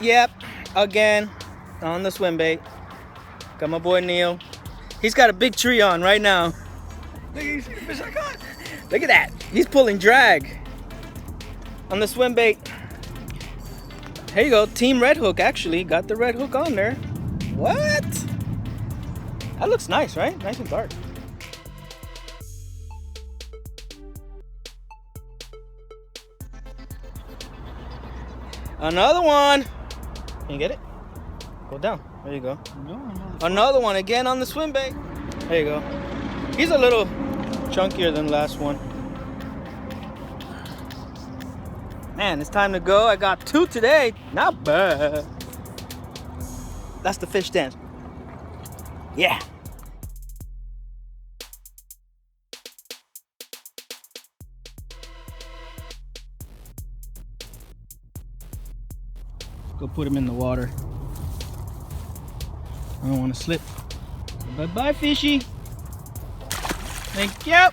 Yep, again, on the swim bait. Got my boy Neil. He's got a big tree on right now. Look at the fish I got. Look at that. He's pulling drag on the swim bait. Here you go, Team Red Hook actually got the red hook on there. What? That looks nice, right? Nice and dark. Another one. Can you get it? Go down. There you go. Another one again on the swim bait. There you go. He's a little chunkier than the last one. Man, it's time to go. I got 2 today. Not bad. That's the fish dance. Yeah. Go put him in the water. I don't want to slip. Bye-bye, fishy. Thank you.